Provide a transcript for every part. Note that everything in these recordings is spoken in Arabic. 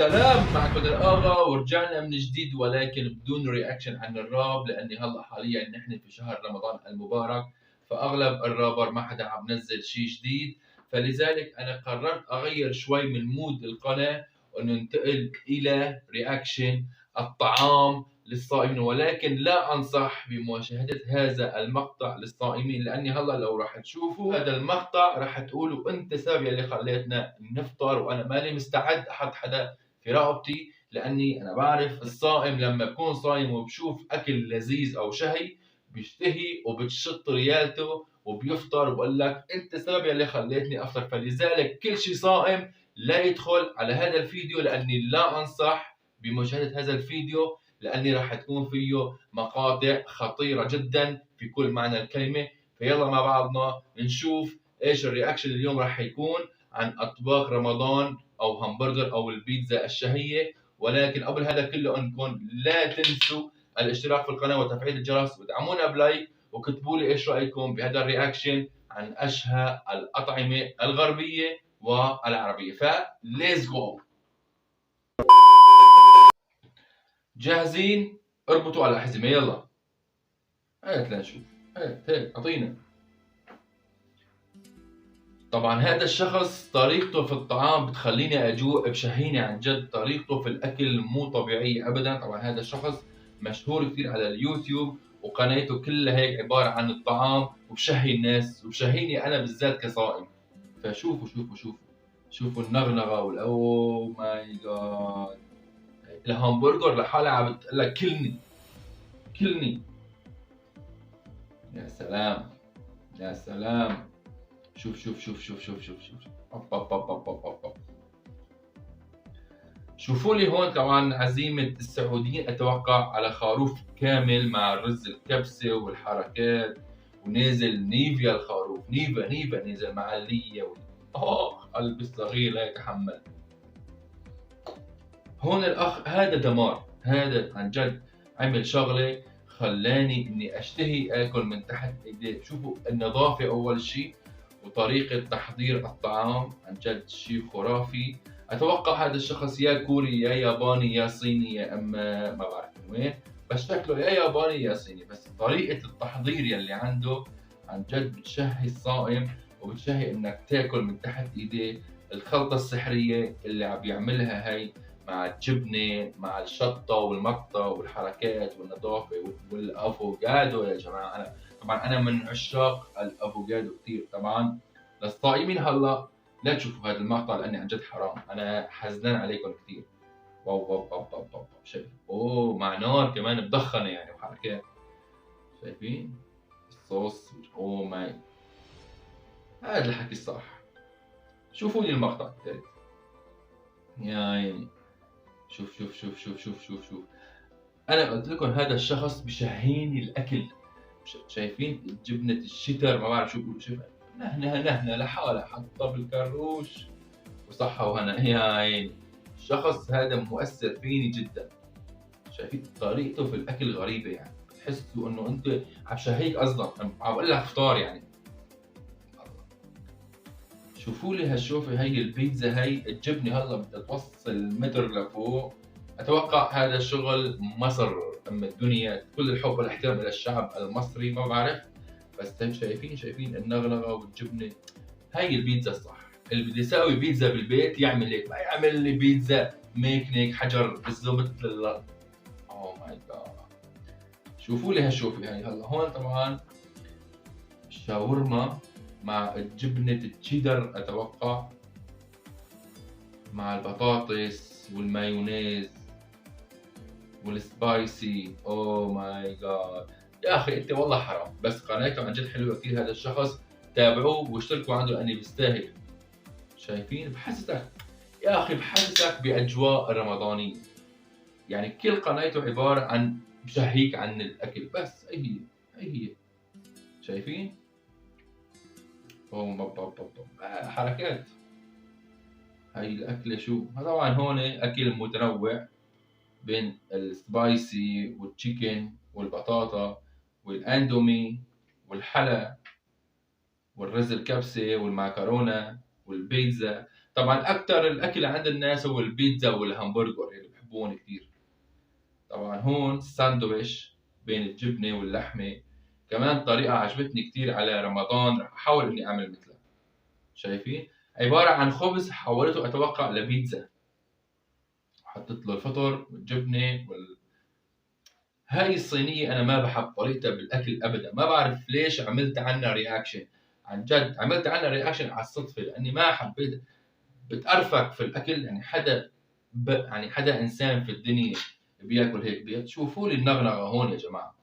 سلام، معكم الآغا ورجعنا من جديد ولكن بدون رياكشن عن الراب، لأني هلا حاليا نحن في شهر رمضان المبارك، فأغلب الرابر ما حدا عم نزل شيء جديد، فلذلك أنا قررت أغير شوي من مود القناة وننتقل إلى رياكشن الطعام للصائمين، ولكن لا أنصح بمشاهدة هذا المقطع للصائمين، لأني هلا لو راح تشوفوا هذا المقطع راح تقولوا أنت سبب يلي خليتنا نفطر، وأنا ماني مستعد أحط حدا في رقبتي، لاني انا بعرف الصائم لما بكون صايم وبشوف اكل لذيذ او شهي بيشتهي وبتشط ريالته وبيفطر وبقول لك انت سبب يلي خليتني افطر. فلذلك كل شيء صائم لا يدخل على هذا الفيديو، لاني لا انصح بمشاهده هذا الفيديو، لاني راح تكون فيه مقاطع خطيره جدا في كل معنى الكلمه. فيلا مع بعضنا نشوف ايش الرياكشن اليوم راح يكون عن اطباق رمضان او همبرجر او البيتزا الشهيه. ولكن قبل هذا كله انكم لا تنسوا الاشتراك في القناه وتفعيل الجرس ودعمونا بلايك وكتبوا لي ايش رايكم بهذا الرياكشن عن اشهى الاطعمه الغربيه والعربيه. فليتس جو. جاهزين؟ اربطوا على الاحزمه يلا. هات لنشوف. هات اعطينا. طبعا هذا الشخص طريقته في الطعام بتخليني اجوع بشهيني عن جد، طريقته في الاكل مو طبيعيه ابدا. طبعا هذا الشخص مشهور كثير على اليوتيوب وقناته كلها هيك عباره عن الطعام وبشهي الناس وبشهيني انا بالذات كصائم. فشوفوا شوفوا شوفوا شوفوا النغنغه والاو ماي جاد. الهامبرجر لحالها عم بتقول لك كلني كلني. يا سلام يا سلام. شوف شوف شوف شوف شوف شوف شوف أوب أوب أوب أوب أوب أوب. شوفوا لي هون طبعا عزيمة السعوديين اتوقع على خروف كامل مع الرز الكبسة والحركات، ونازل نيفيا الخروف، نيفا نازل مع اللية قلبي الصغير لا يتحمل. هون الاخ هذا دمار، هذا عن جد عمل شغلة خلاني اني اشتهي اكل من تحت ايديه. شوفوا النظافة اول شيء وطريقة تحضير الطعام عن جد شيء خرافي. اتوقع هذا الشخص يا كوري يا ياباني يا صيني يا اما ما بعرف من وين، بس شكله يا ياباني يا صيني. بس طريقة التحضير يلي عنده عن جد بتشهي الصائم وبتشهي انك تاكل من تحت ايديه. الخلطة السحرية اللي عم بيعملها هي مع الجبنة مع الشطة والمقطة والحركات والنظافة والافوكادو. يا جماعة طبعا انا من عشاق الافوكادو كثير. طبعا للصائمين هلا لا تشوفوا هذا المقطع لاني عن جد حرام، انا حزنان عليكم كثير. واو واو واو واو واو شايف؟ اوه مع نار كمان مدخنه يعني وحركات. شايفين الصوص؟ اوه ماي، هذا الحكي الصح. شوفوا لي المقطع الثالث يا عيني. شوف شوف شوف شوف شوف شوف شوف. انا قلت لكم هذا الشخص بشهيني الاكل. شايفين جبنة الشتر ما بعرف شو بقولوا، شوف نهنة لحالها حطها بالكروش وصحة وهنا يا عيني. الشخص هذا مؤثر فيني جدا. شايفين طريقته في الاكل غريبة، يعني بتحسوا انه انت عم شهيك اصلا، عم بقول لك فطار يعني. شوفوا لي هالشوفة، هي البيتزا، هي الجبنة هلا بدها توصل متر لفوق. اتوقع هذا شغل مصر ام الدنيا. كل الحب والاحترام الى الشعب المصري ما بعرف، بس شايفين النغنغه والجبنه. هاي البيتزا الصح. اللي بده يسوي بيتزا بالبيت يعمل هيك، ما يعمل لي بيتزا ميكنيك حجر بزو مثل الله. اوه ماي جاد. شوفوا لي هالشوفه هاي هلا هون طبعا شاورما مع جبنه التشيدر اتوقع مع البطاطس والمايونيز والسبايسي. اوه ماي جاد يا اخي انت والله حرام. بس قناته عن جد حلوه كثير. هذا الشخص تابعوه واشتركوا عنده لانه بيستاهل. شايفين؟ بحسسك يا اخي، بحسسك باجواء رمضانيه. يعني كل قناته عباره عن بشهيك عن الاكل بس. هي شايفين؟ اوه حركات. هاي الاكله شو طبعا هون اكل متنوع بين السبايسي والتشيكن والبطاطا والاندومي والحلا والرز الكبسة والمعكرونة والبيتزا. طبعا اكثر الاكل عند الناس هو البيتزا والهمبرجر اللي بحبون كثير. طبعا هون ساندويش بين الجبنه واللحمه، كمان طريقه عجبتني كثير على رمضان، رح احاول اني اعمل مثلها. شايفين؟ عباره عن خبز حولته اتوقع لبيتزا، حطيت له الفطر والجبنه هاي الصينيه انا ما بحب طريقتها بالاكل ابدا، ما بعرف ليش عملت عنها رياكشن. عن جد عملت عنها رياكشن على الصدفه، لاني ما حبيت. بتقرفك في الاكل، يعني يعني حدا انسان في الدنيا بياكل هيك شوفوا لي النغنغه هون يا جماعه.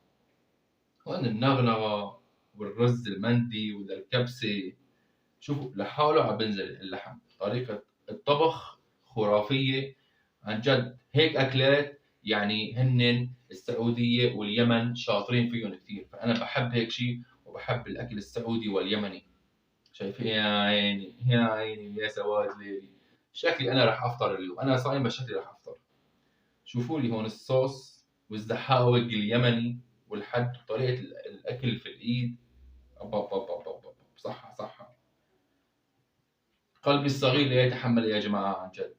هون النغنغه والرز المندي ولا الكبسه، شوفوا لحاله عم بنزل اللحم. طريقه الطبخ خرافيه عن جد. هيك اكلات يعني هن السعوديه واليمن شاطرين فيهم كثير، فانا بحب هيك شيء، وبحب الاكل السعودي واليمني. شايفين؟ يا عيني يا عيني يا سواد ليلي. شكلي انا راح افطر اليوم، انا صايم بس شكلي راح افطر. شوفوا لي هون الصوص والزحاوج اليمني والحد طريقه الاكل في الايد. أب أب أب أب أب. صحة صحة. قلبي الصغير لا يتحمل يا جماعه عن جد.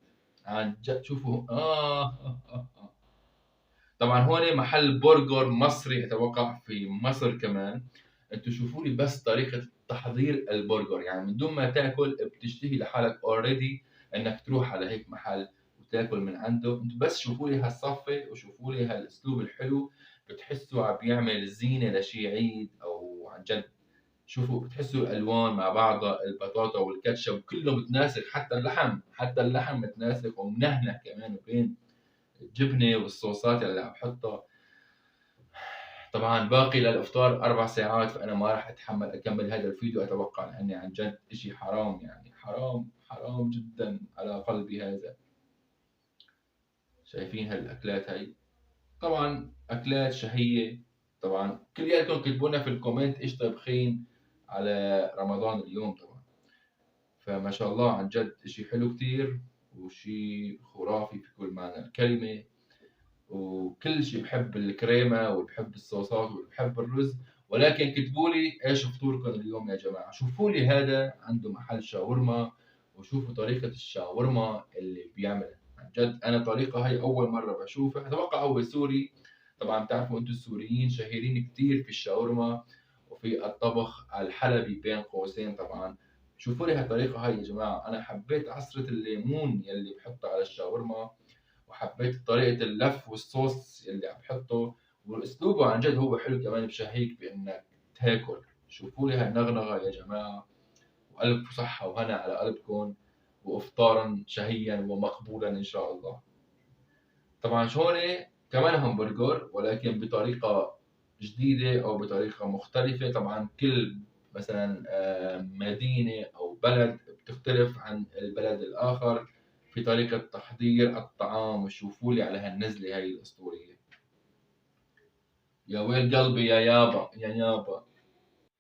عن جد شوفوا طبعا هون محل برجر مصري اتوقع في مصر كمان. انتوا شوفوا لي بس طريقه تحضير البرجر، يعني من دون ما تاكل بتشتهي لحالك اوريدي انك تروح على هيك محل وتاكل من عنده. انتوا بس شوفوا لي هالصفه وشوفوا لي هالاسلوب الحلو، بتحسوا عم بيعمل زينه لشي عيد او عن جد. شوفوا بتحسوا الالوان مع بعضها، البطاطا والكاتشب كله متناسق، حتى اللحم متناسق ومنهنه كمان بين الجبنه والصوصات اللي عم بحطها. طبعا باقي للافطار 4 ساعات، فانا ما راح اتحمل اكمل هذا الفيديو اتوقع، لاني عن جد اشي حرام، يعني حرام حرام جدا على قلبي هذا. شايفين هالاكلات هاي؟ طبعا اكلات شهيه. طبعا كلياتكم كتبوا لنا في الكومنت ايش طبخين على رمضان اليوم طبعا. فما شاء الله عن جد اشي حلو كتير، وشي خرافي في كل معنى الكلمه. وكل شيء بحب الكريمه وبحب الصوصات وبحب الرز. ولكن كتبوا لي ايش فطوركم اليوم يا جماعه. شوفوا لي هذا عنده محل شاورما، وشوفوا طريقه الشاورما اللي بيعملها. عن جد انا طريقه هي اول مره بشوفها، اتوقع هو سوري. طبعا بتعرفوا انتم السوريين شهيرين كثير في الشاورما وفي الطبخ الحلبي بين قوسين طبعا. شوفوا لي هالطريقه هاي يا جماعه. انا حبيت عصره الليمون يلي بحطها على الشاورما، وحبيت طريقة اللف والصوص اللي عم بحطه، واسلوبه عن جد هو حلو كمان بشهيك بانك تاكل. شوفوا لي هالنغنغة يا جماعة، والف صحة وهنا على قلبكم، وافطارا شهيا ومقبولا ان شاء الله. طبعا هون كمان همبرجر ولكن بطريقة جديدة او بطريقة مختلفة. طبعا كل مثلا مدينة او بلد بتختلف عن البلد الاخر في طريقة تحضير الطعام. وشوفوا لي على هالنزلة هاي الأسطورية. يا ويل قلبي يا يابا يا يابا.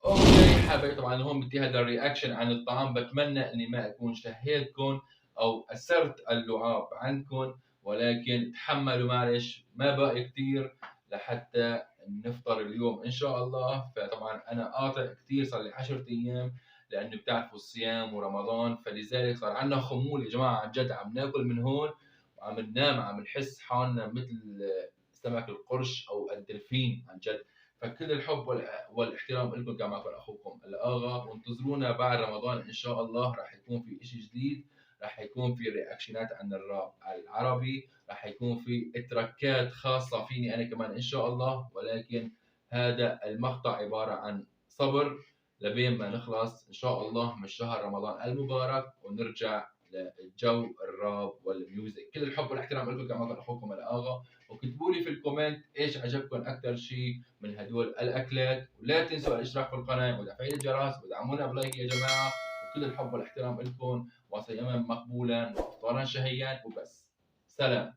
اوكي حبايبي، طبعا هون بدي هذا الرياكشن عن الطعام. بتمنى اني ما اكون شهيتكم او اثرت اللعاب عندكم، ولكن تحملوا معلش ما باقي كثير لحتى نفطر اليوم ان شاء الله. فطبعا انا قاطع كثير، صار لي 10 ايام، لانه بتعرفوا الصيام ورمضان، فلذلك صار عندنا خمول يا جماعه. عن جد عم ناكل من هون وعم ننام، عم نحس حالنا مثل سمك القرش او الدلفين عن جد. فكل الحب والاحترام لكم. كما كان اخوكم الاغا، وانتظرونا بعد رمضان ان شاء الله. راح يكون في شيء جديد، راح يكون في رياكشنات عن الراب العربي، راح يكون في اتراكات خاصه فيني انا كمان ان شاء الله. ولكن هذا المقطع عباره عن صبر لبين ما نخلص ان شاء الله من شهر رمضان المبارك، ونرجع للجو الراب والميوزك. كل الحب والاحترام لكم. كما كان اخوكم الاغا، وكتبوا لي في الكومنت ايش عجبكم اكثر شيء من هدول الاكلات. ولا تنسوا الاشتراك في القناه وتفعيل الجرس، ودعمونا بلايك يا جماعه. وكل الحب والاحترام لكم، وصياما مقبولا وافطارا شهيا، وبس. سلام.